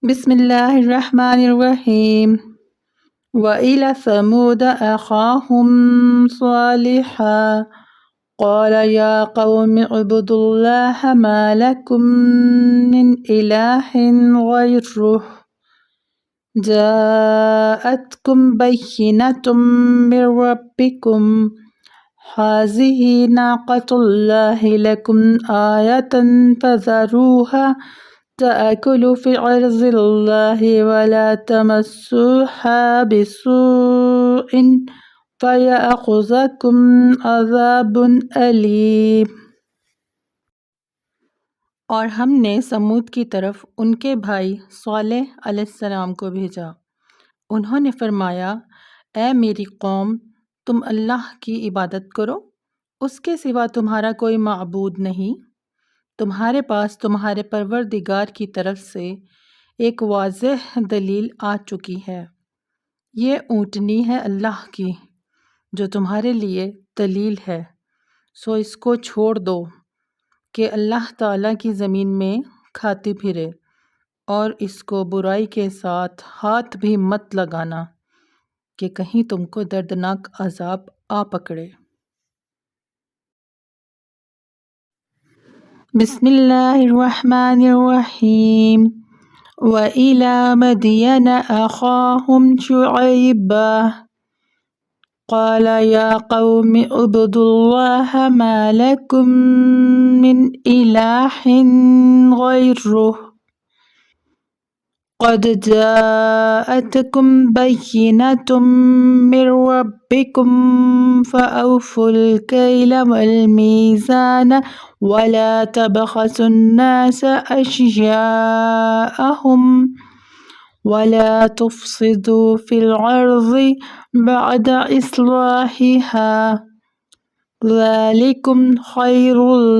بسم اللہ الرحمن الرحیم وَإِلَى ثَمُودَ أَخَاهُمْ صَالِحًا قَالَ يَا قَوْمِ اعْبُدُوا اللَّهَ مَا لَكُمْ مِنْ إِلَٰهٍ غَيْرُهُ جَاءَتْكُمْ بَيِّنَةٌ مِّن رَّبِّكُمْ هَٰذِهِ نَاقَةُ اللَّهِ لَكُمْ آيَةً فَذَرُوهَا تأكل في عرض الله ولا تمسوها بسوء فيأخذكم عذاب أليم۔ اور ہم نے سمود کی طرف ان کے بھائی صالح علیہ السلام کو بھیجا۔ انہوں نے فرمایا، اے میری قوم، تم اللہ کی عبادت کرو، اس کے سوا تمہارا کوئی معبود نہیں۔ تمہارے پاس تمہارے پروردگار کی طرف سے ایک واضح دلیل آ چکی ہے۔ یہ اونٹنی ہے اللہ کی جو تمہارے لیے دلیل ہے، سو اس کو چھوڑ دو کہ اللہ تعالیٰ کی زمین میں کھاتی پھرے، اور اس کو برائی کے ساتھ ہاتھ بھی مت لگانا کہ کہیں تم کو دردناک عذاب آ پکڑے۔ بسم اللہ الرحمن الرحیم وَإِلَى مَدْيَنَ أَخَاهُمْ شُعَيْبًا قَالَ يَا قَوْمِ اعْبُدُوا اللَّهَ مَا لَكُمْ مِنْ إِلَٰهٍ غَيْرُهُ قَدْ جَاءَتْكُمْ بَيِّنَةٌ مِّن رَّبِّكُمْ فَأَوْفُوا الْكَيْلَ وَالْمِيزَانَ وَلَا تَبْخَسُوا النَّاسَ أَشْيَاءَهُمْ وَلَا تُفْسِدُوا فِي الْأَرْضِ بَعْدَ إِصْلَاحِهَا ذَلِكُمْ خَيْرٌ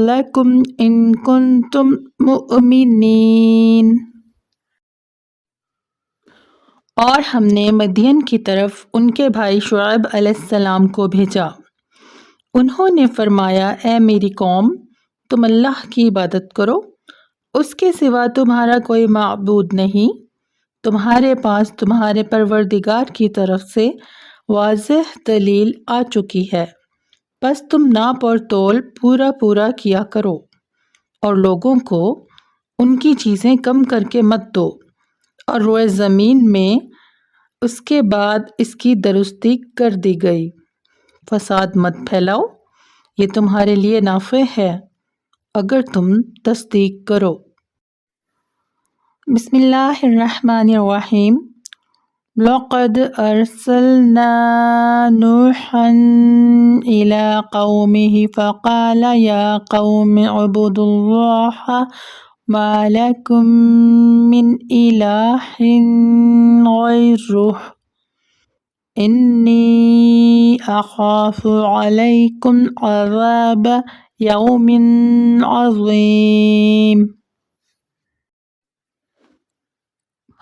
لَكُمْ إِن كُنتُم مُّؤْمِنِينَ۔ اور ہم نے مدین کی طرف ان کے بھائی شعیب علیہ السلام کو بھیجا۔ انہوں نے فرمایا، اے میری قوم، تم اللہ کی عبادت کرو، اس کے سوا تمہارا کوئی معبود نہیں۔ تمہارے پاس تمہارے پروردگار کی طرف سے واضح دلیل آ چکی ہے، بس تم ناپ اور تول پورا پورا کیا کرو، اور لوگوں کو ان کی چیزیں کم کر کے مت دو، اور روئے زمین میں اس کے بعد اس کی درستی کر دی گئی، فساد مت پھیلاؤ، یہ تمہارے لیے نافع ہے اگر تم تصدیق کرو۔ بسم اللہ الرحمن الرحیم لَقَدْ أَرْسَلْنَا نُوحًا إِلَىٰ قَوْمِهِ فَقَالَ يَا قَوْمِ اعْبُدُوا اللَّهَ مَا لَكُمْ مِنْ إِلَٰهٍ غَيْرُهُ إِنِّي أَخَافُ عَلَيْكُمْ عَذَابَ يَوْمٍ عَظِيمٍ۔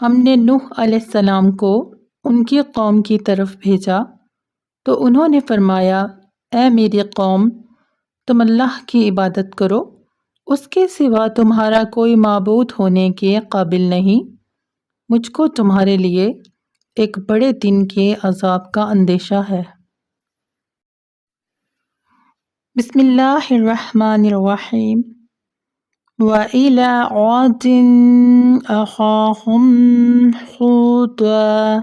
ہم نے نوح علیہ السلام کو ان کی قوم کی طرف بھیجا تو انہوں نے فرمایا، اے میری قوم، تم اللہ کی عبادت کرو، اس کے سوا تمہارا کوئی معبود ہونے کے قابل نہیں، مجھ کو تمہارے لیے ایک بڑے دن کے عذاب کا اندیشہ ہے۔ بسم اللہ الرحمن الرحیم وَإِلَى عَادٍ أَخَاهُمْ هُودًا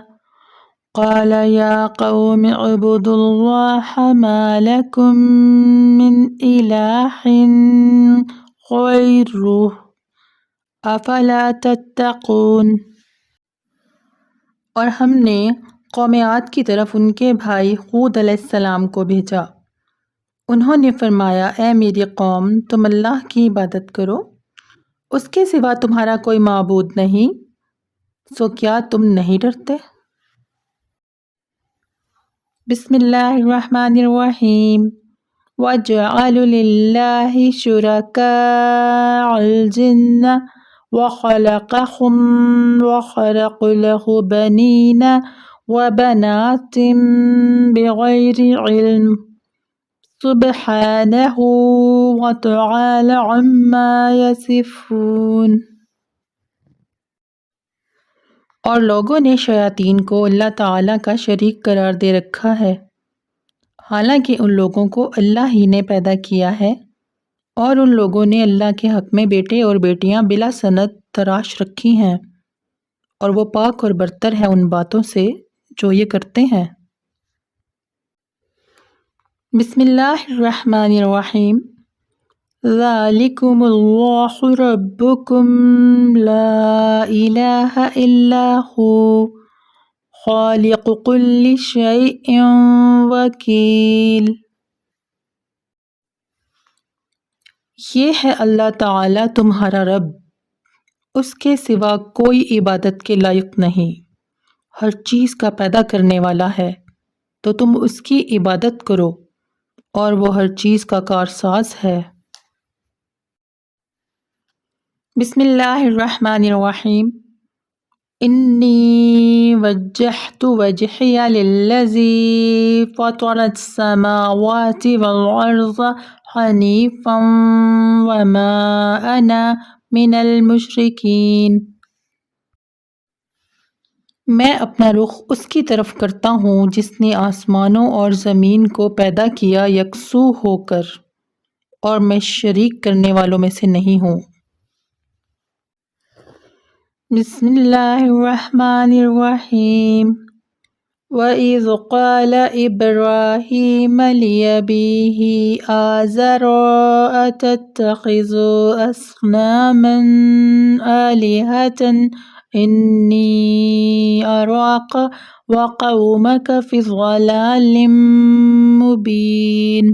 قَالَ يَا قَوْمِ اعْبُدُوا اللَّهَ مَا لَكُمْ مِنْ إِلَٰهٍ غَيْرُهُ أَفَلَا تَتَّقُونَ۔ اور ہم نے قوم عاد کی طرف ان کے بھائی ہود علیہ السلام کو بھیجا۔ انہوں نے فرمایا، اے میری قوم، تم اللہ کی عبادت کرو، اس کے سوا تمہارا کوئی معبود نہیں، سو کیا تم نہیں ڈرتے؟ بسم اللہ الرحمن الرحیم وَجَعَلُوا لِلَّهِ شُرَكَاءَ الْجِنَّ وَخَلَقَهُمْ وَخَلَقُوا لَهُ بَنِينَ وَبَنَاتٍ بِغَيْرِ عِلْمٍ سُبْحَانَهُ وَتَعَالَى عَمَّا يَصِفُونَ۔ اور لوگوں نے شیاطین کو اللہ تعالیٰ کا شریک قرار دے رکھا ہے، حالانکہ ان لوگوں کو اللہ ہی نے پیدا کیا ہے، اور ان لوگوں نے اللہ کے حق میں بیٹے اور بیٹیاں بلا سند تراش رکھی ہیں، اور وہ پاک اور برتر ہے ان باتوں سے جو یہ کرتے ہیں۔ بسم اللہ الرحمن الرحیم۔ ذالکم اللہ ربکم لا الہ الا ہو خالق کل شیء وکیل۔ یہ ہے اللہ تعالیٰ تمہارا رب، اس کے سوا کوئی عبادت کے لائق نہیں، ہر چیز کا پیدا کرنے والا ہے، تو تم اس کی عبادت کرو، اور وہ ہر چیز کا کارساز ہے۔ بسم اللہ الرحمن الرحیم۔ انی وجہت وجہی للذی فطر السماوات والارض حنیفا وما انا من المشرکین۔ میں اپنا رخ اس کی طرف کرتا ہوں جس نے آسمانوں اور زمین کو پیدا کیا یکسو ہو کر، اور میں شریک کرنے والوں میں سے نہیں ہوں۔ بسم اللہ الرحمن الرحیم۔ وَإِذْ قَالَ إِبْرَاهِيمُ لِأَبِيهِ آزَرَ أَتَتَّخِذُ أَصْنَامًا آلِهَةً إِنِّي أَرَاكَ وَقَوْمَكَ فِي ضَلَالٍ مُبِينٍ۔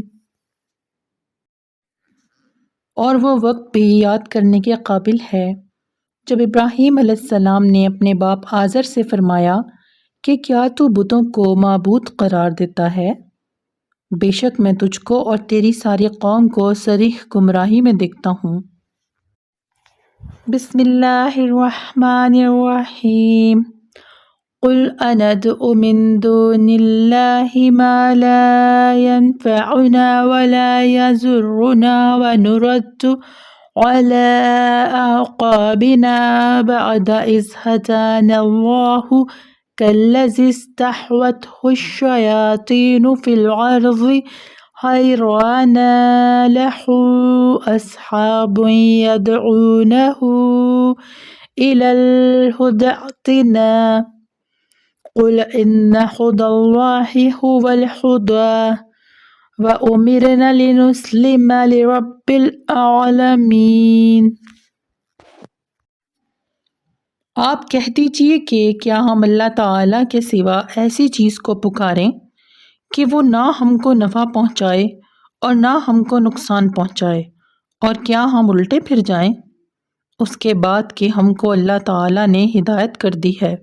اور وہ وقت بھی یاد کرنے کے قابل ہے جب ابراہیم علیہ السلام نے اپنے باپ آزر سے فرمایا کہ کیا تو بتوں کو معبود قرار دیتا ہے؟ بے شک میں تجھ کو اور تیری ساری قوم کو صریح گمراہی میں دیکھتا ہوں۔ بسم اللہ الرحمن الرحیم۔ قل اندعو من دون اللہ ما لا ينفعنا ولا يضرنا ونرد على أعقابنا بعد إذ هدانا الله كالذي استحوته الشياطين في الأرض حيران له أصحاب يدعونه إلى الهدى ائتنا قل إن هدى الله هو الهدى وَأُمِرْنَا لِنُسْلِمَ لِرَبِّ الْعَالَمِينَ۔ آپ کہہ دیجئے کہ کیا ہم اللہ تعالیٰ کے سوا ایسی چیز کو پکاریں کہ وہ نہ ہم کو نفع پہنچائے اور نہ ہم کو نقصان پہنچائے، اور کیا ہم الٹے پھر جائیں اس کے بعد کہ ہم کو اللہ تعالیٰ نے ہدایت کر دی ہے؟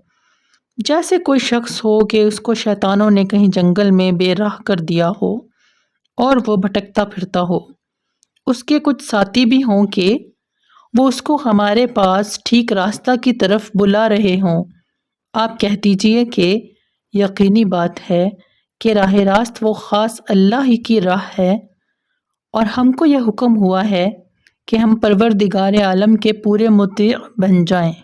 جیسے کوئی شخص ہو کہ اس کو شیطانوں نے کہیں جنگل میں بے راہ کر دیا ہو اور وہ بھٹکتا پھرتا ہو، اس کے کچھ ساتھی بھی ہوں کہ وہ اس کو ہمارے پاس ٹھیک راستہ کی طرف بلا رہے ہوں۔ آپ کہہ دیجئے کہ یقینی بات ہے کہ راہ راست وہ خاص اللہ ہی کی راہ ہے، اور ہم کو یہ حکم ہوا ہے کہ ہم پروردگار عالم کے پورے مطیع بن جائیں۔